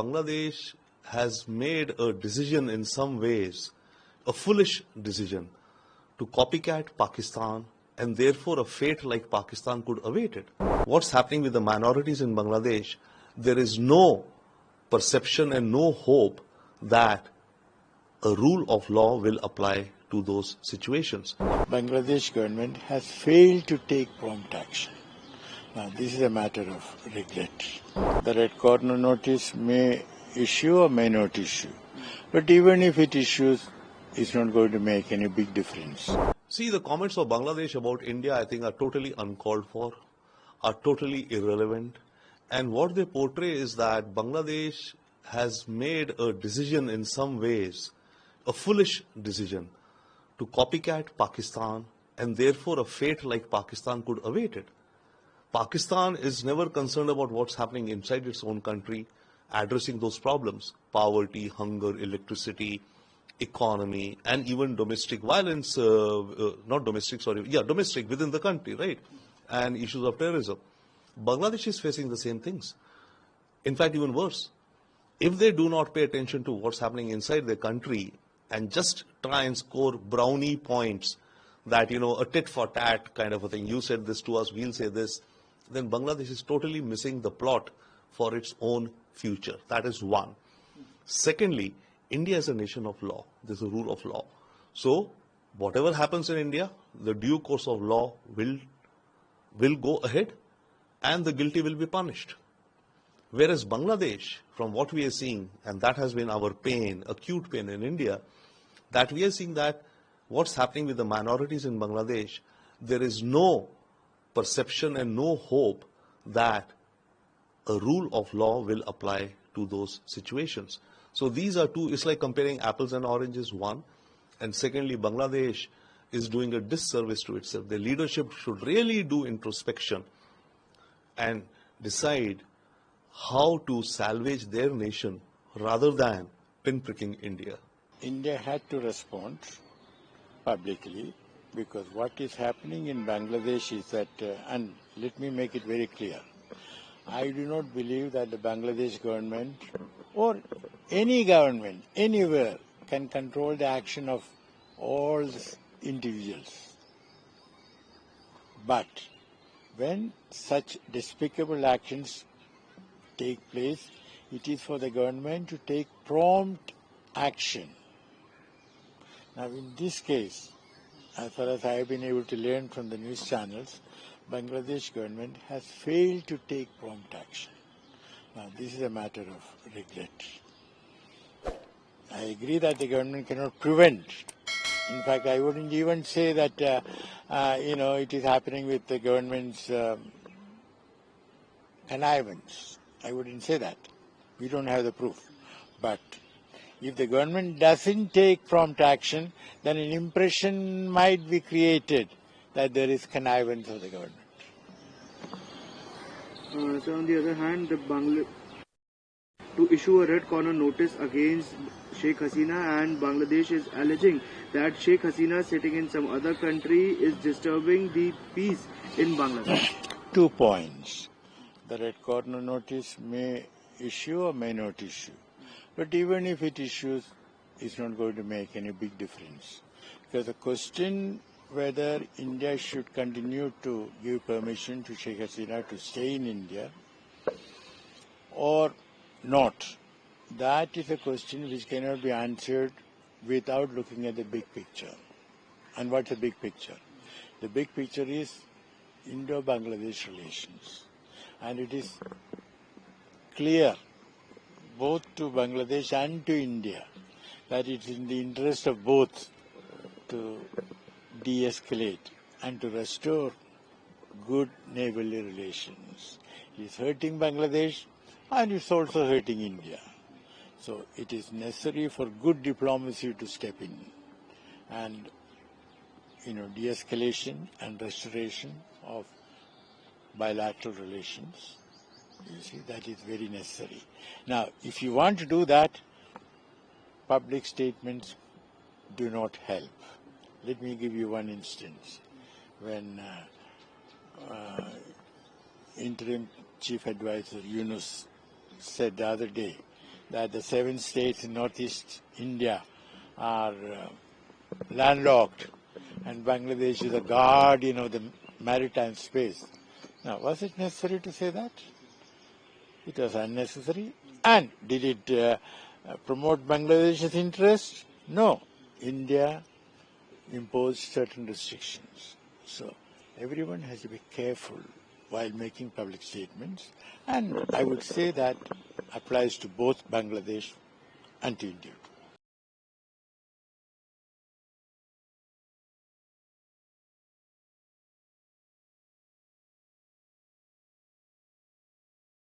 Bangladesh has made a decision in some ways, a foolish decision, to copycat Pakistan, and therefore a fate like Pakistan could await it. What's happening with the minorities in Bangladesh? There is no perception and no hope that a rule of law will apply to those situations. Bangladesh government has failed to take prompt action. Now, this is a matter of regret. The red corner notice may issue or may not issue. But even if it issues, it's not going to make any big difference. See, the comments of Bangladesh about India, I think, are totally uncalled for, are totally irrelevant. And what they portray is that Bangladesh has made a decision in some ways, a foolish decision, to copycat Pakistan, and therefore a fate like Pakistan could await it. Pakistan is never concerned about what's happening inside its own country, addressing those problems: poverty, hunger, electricity, economy, and even domestic violence, domestic within the country, right? And issues of terrorism. Bangladesh is facing the same things. In fact, even worse. If they do not pay attention to what's happening inside their country and just try and score brownie points that, a tit for tat kind of a thing, you said this to us, we'll say this, then Bangladesh is totally missing the plot for its own future. That is one. Secondly, India is a nation of law. There's a rule of law. So, whatever happens in India, the due course of law will go ahead and the guilty will be punished. Whereas Bangladesh, from what we are seeing, and that has been our pain, acute pain in India, that we are seeing that what's happening with the minorities in Bangladesh, there is no perception and no hope that a rule of law will apply to those situations. So these are two, it's like comparing apples and oranges, one. And secondly, Bangladesh is doing a disservice to itself. The leadership should really do introspection and decide how to salvage their nation rather than pinpricking India. India had to respond publicly, because what is happening in Bangladesh is that, and let me make it very clear, I do not believe that the Bangladesh government or any government anywhere can control the action of all individuals. But when such despicable actions take place, it is for the government to take prompt action. Now, in this case, as far as I have been able to learn from the news channels, Bangladesh government has failed to take prompt action. Now, this is a matter of regret. I agree that the government cannot prevent. In fact, I wouldn't even say that, it is happening with the government's connivance. I wouldn't say that. We don't have the proof. But if the government doesn't take prompt action, then an impression might be created that there is connivance of the government. So on the other hand, to issue a red corner notice against Sheikh Hasina, and Bangladesh is alleging that Sheikh Hasina sitting in some other country is disturbing the peace in Bangladesh. 2 points. The red corner notice may issue or may not issue. But even if it issues, it's not going to make any big difference. Because the question whether India should continue to give permission to Sheikh Hasina to stay in India or not, that is a question which cannot be answered without looking at the big picture. And what's the big picture? The big picture is Indo-Bangladesh relations. And it is clear, both to Bangladesh and to India, that it's in the interest of both to de-escalate and to restore good neighborly relations. It's hurting Bangladesh and it's also hurting India. So it is necessary for good diplomacy to step in and, de-escalation and restoration of bilateral relations. You see, that is very necessary. Now, if you want to do that, public statements do not help. Let me give you one instance. When interim chief advisor Yunus said the other day that the 7 states in northeast India are landlocked and Bangladesh is a guardian of the maritime space. Now, was it necessary to say that? It was unnecessary. And did it promote Bangladesh's interest? No. India imposed certain restrictions. So everyone has to be careful while making public statements. And I would say that applies to both Bangladesh and to India.